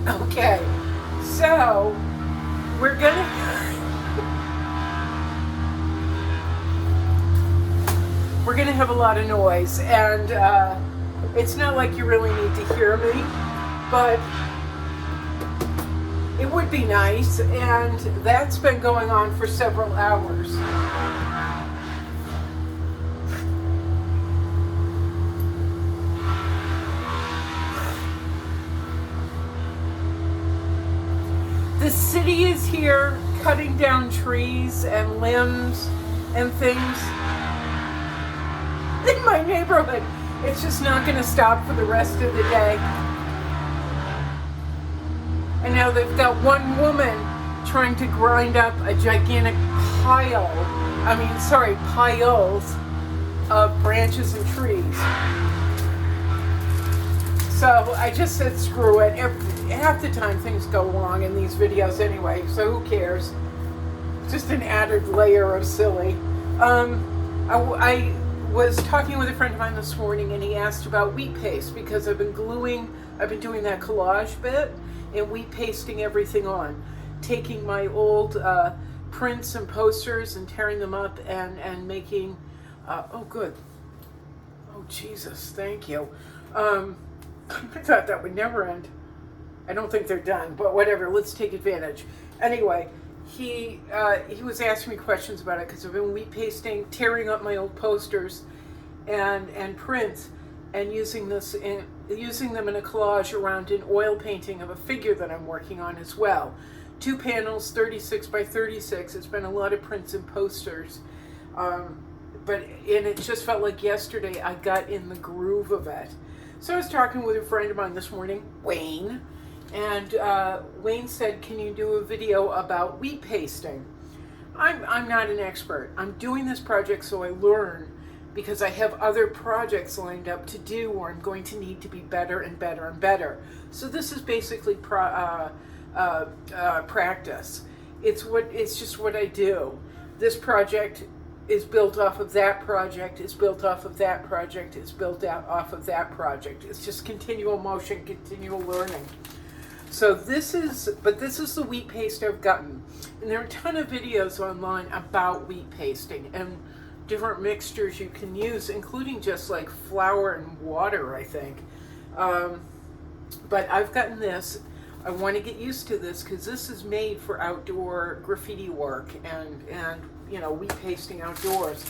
Okay, so we're gonna have a lot of noise, and it's not like you really need to hear me, but it would be nice, and that's been going on for several hours. The city is here cutting down trees and limbs and things in my neighborhood. It's just not going to stop for the rest of the day. And now they've got one woman trying to grind up a gigantic piles of branches and trees. So I just said screw it. Half the time things go wrong in these videos anyway, so who cares? Just an added layer of silly. I was talking with a friend of mine this morning, and he asked about wheat paste, because I've been doing that collage bit and wheat pasting everything on, taking my old prints and posters and tearing them up and making, oh good, oh Jesus, thank you. I thought that would never end. I don't think they're done, but whatever, let's take advantage. Anyway, he was asking me questions about it, because I've been wheat pasting, tearing up my old posters and prints, and using them in a collage around an oil painting of a figure that I'm working on as well. 2 panels, 36 by 36. It's been a lot of prints and posters, but it just felt like yesterday I got in the groove of it. So I was talking with a friend of mine this morning, Wayne, and Wayne said, can you do a video about wheat pasting? I'm not an expert. I'm doing this project so I learn, because I have other projects lined up to do where I'm going to need to be better and better and better. So this is basically practice. It's just what I do. This project is built off of that project, is built off of that project, is built out off of that project. It's just continual motion, continual learning. So this is the wheat paste I've gotten. And there are a ton of videos online about wheat pasting and different mixtures you can use, including just like flour and water, I think. But I've gotten this. I want to get used to this, because this is made for outdoor graffiti work and wheat pasting outdoors.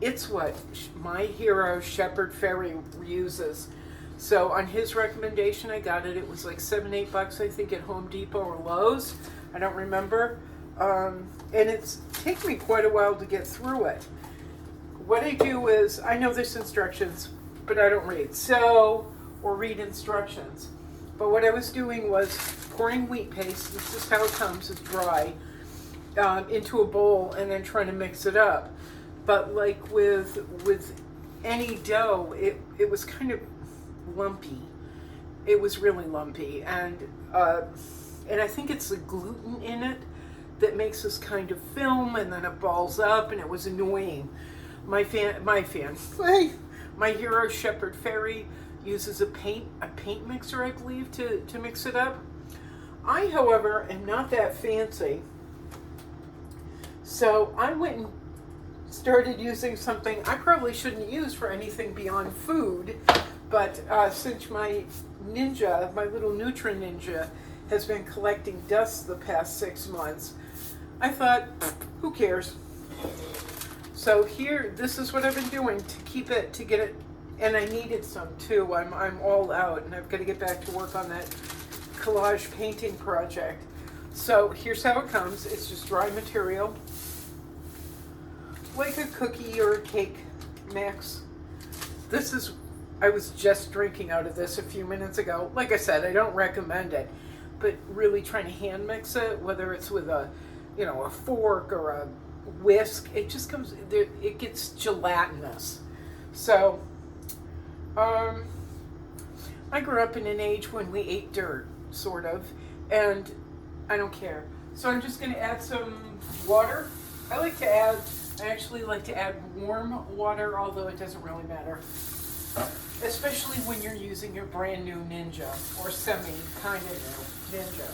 It's what my hero Shepard Fairey uses. So on his recommendation, I got it. It was like $7-8, I think, at Home Depot or Lowe's. I don't remember. And it's taken me quite a while to get through it. What I do is, I know there's instructions, but I don't read. Or read instructions. But what I was doing was pouring wheat paste, this is how it comes, it's dry, into a bowl, and then trying to mix it up. But like with any dough, it was kind of lumpy. It was really lumpy, and I think it's the gluten in it that makes this kind of film, and then it balls up, and it was annoying. My hero Shepard Fairey uses a paint mixer, I believe, to mix it up. I, however, am not that fancy, so I went and started using something I probably shouldn't use for anything beyond food, but since my little Nurti Ninja, has been collecting dust the past 6 months, I thought, who cares? So here, this is what I've been doing to get it, and I needed some too. I'm all out, and I've got to get back to work on that collage painting project. So here's how it comes. It's just dry material, like a cookie or a cake mix. I was just drinking out of this a few minutes ago. Like I said, I don't recommend it, but really trying to hand mix it, whether it's with a fork or a whisk, it just comes, it gets gelatinous. So, I grew up in an age when we ate dirt, sort of, and I don't care. So I'm just going to add some water. I actually like to add warm water, although it doesn't really matter. especially when you're using your brand new Ninja or semi kind of new Ninja.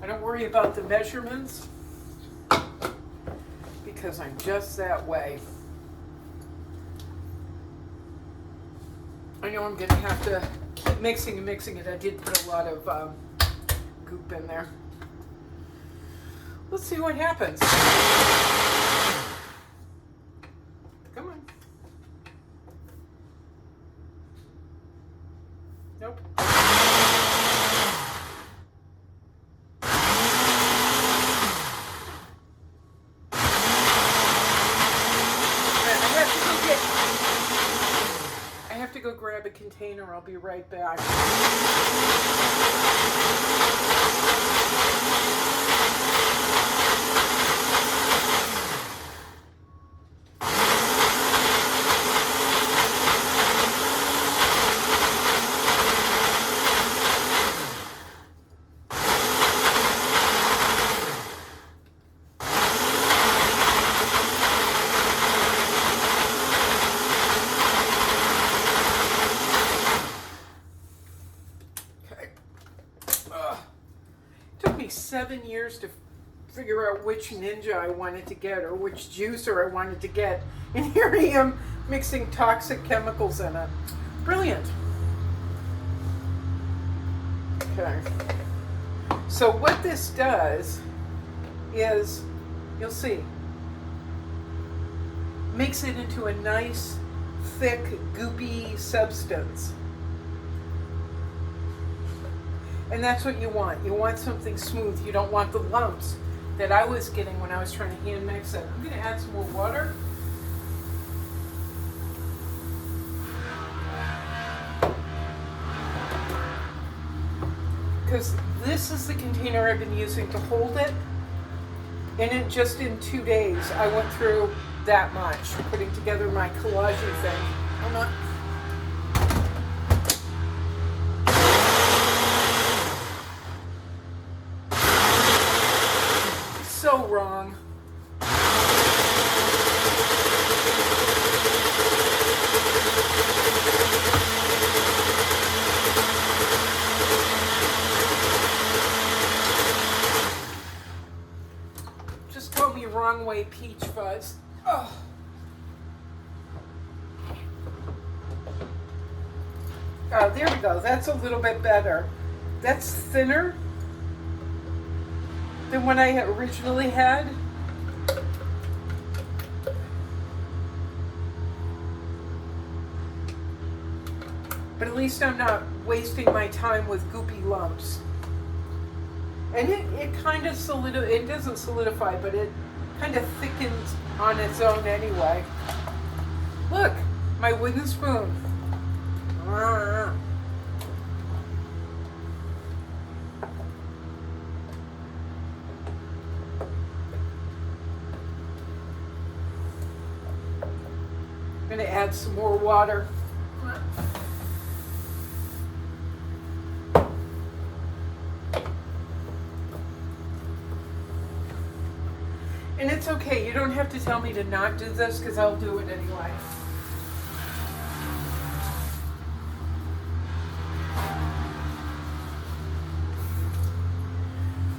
I don't worry about the measurements because I'm just that way. I know I'm going to have to keep mixing and mixing it. I did put a lot of goop in there. Let's see what happens. Come on. Nope. I have to go grab a container. I'll be right back. Took me 7 years to figure out which Ninja I wanted to get or which juicer I wanted to get. And here I am mixing toxic chemicals in it. Brilliant. Okay. So what this does is, you'll see, makes it into a nice, thick, goopy substance. And that's what you want. You want something smooth. You don't want the lumps that I was getting when I was trying to hand mix it. I'm going to add some more water. Because this is the container I've been using to hold it. And it just in 2 days, I went through that much, putting together my collage thing. I'm not... So wrong. Just call me wrong way peach fuzz. Oh. Oh, there we go. That's a little bit better. That's thinner than what I originally had. But at least I'm not wasting my time with goopy lumps. And it kind of it doesn't solidify, but it kind of thickens on its own anyway. Look, my wooden spoon. I'm going to add some more water. And it's okay, you don't have to tell me to not do this because I'll do it anyway.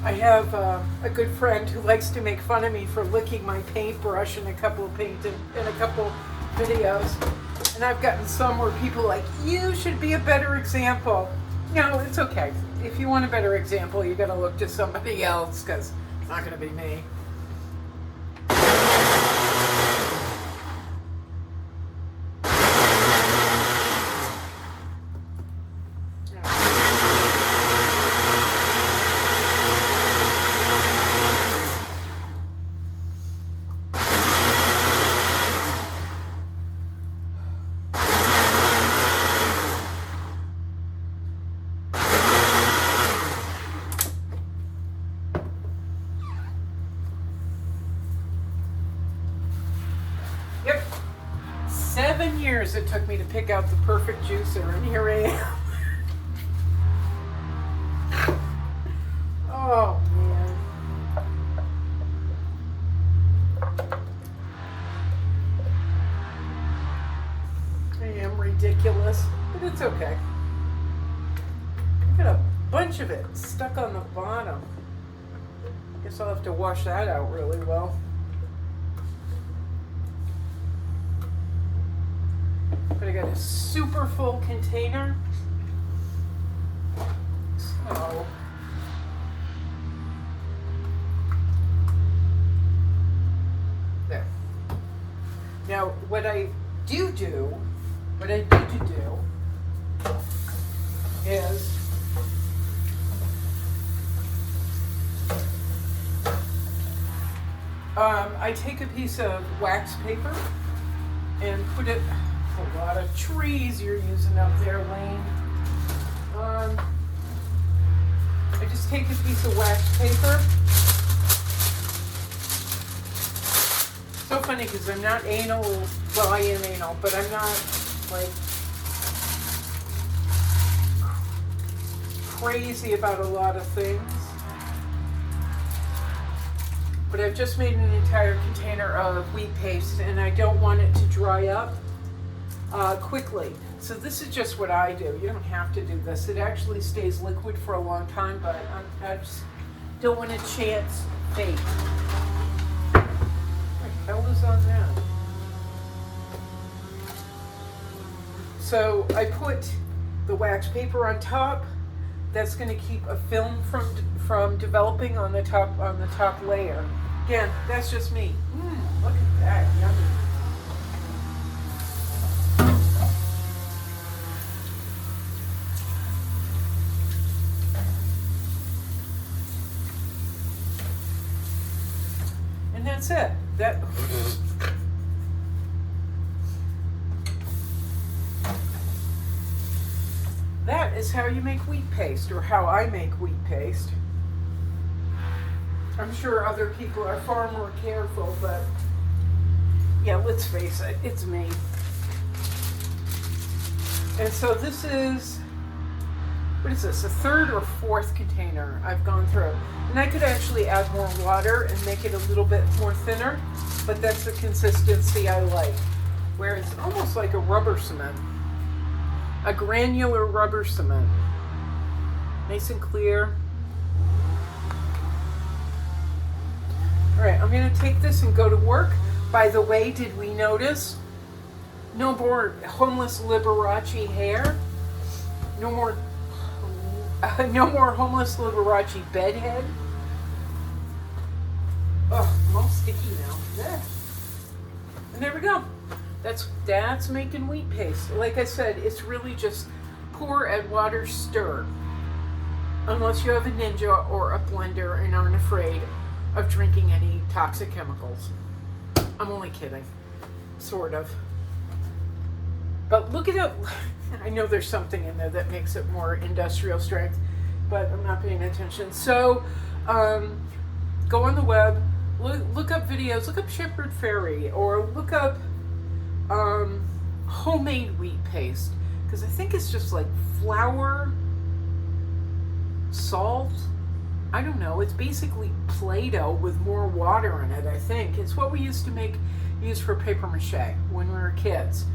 I have a good friend who likes to make fun of me for licking my paintbrush in a couple videos, and I've gotten some where people are like, you should be a better example. No, it's okay. If you want a better example, you got to look to somebody else because it's not going to be me. Yep. 7 years it took me to pick out the perfect juicer, and here I am. Oh, man. ridiculous, but it's okay. Got a bunch of it stuck on the bottom. Guess I'll have to wash that out really well. But I got a super full container. So there. Now what I need to do is I take a piece of wax paper and put it, a lot of trees you're using up there, Lane. I just take a piece of wax paper. So funny because I'm not anal, well I am anal, but I'm not like crazy about a lot of things. But I've just made an entire container of wheat paste and I don't want it to dry up quickly. So this is just what I do. You don't have to do this. It actually stays liquid for a long time, but I just don't want to chance fate. What the hell is on that? So I put the wax paper on top. That's going to keep a film from developing on the top layer. Again, that's just me. Look at that, yummy. And that's it. That is how you make wheat paste, or how I make wheat paste. I'm sure other people are far more careful, but yeah, let's face it, it's me. And so this is, what is this, a third or fourth container I've gone through. And I could actually add more water and make it a little bit more thinner, but that's the consistency I like, where it's almost like a rubber cement. A granular rubber cement. Nice and clear. All right, I'm going to take this and go to work. By the way, did we notice? No more homeless Liberace hair. No more homeless Liberace bedhead. Oh, I'm all sticky now. Yeah. And there we go. That's making wheat paste. Like I said, it's really just pour, add water, stir. Unless you have a Ninja or a blender and aren't afraid of drinking any toxic chemicals. I'm only kidding. Sort of. But look at it. I know there's something in there that makes it more industrial strength, but I'm not paying attention. So go on the web, look up videos, look up Shepherd Fairy, or look up homemade wheat paste, because I think it's just like flour, salt, I don't know, it's basically Play-Doh with more water in it. I think it's what we used to use for paper mache when we were kids.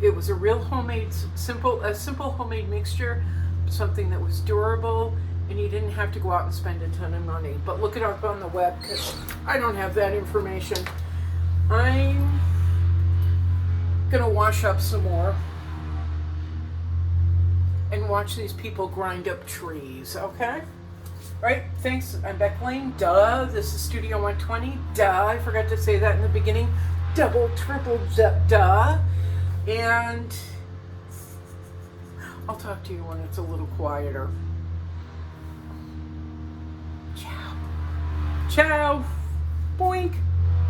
It was a real homemade, simple homemade mixture, something that was durable, and you didn't have to go out and spend a ton of money. But look it up on the web, because I don't have that information. I'm gonna wash up some more and watch these people grind up trees, okay? Right, thanks, I'm Beck Lane, duh. This is Studio 120, duh. I forgot to say that in the beginning. Double, triple, duh. And I'll talk to you when it's a little quieter. Ciao. Ciao. Boink.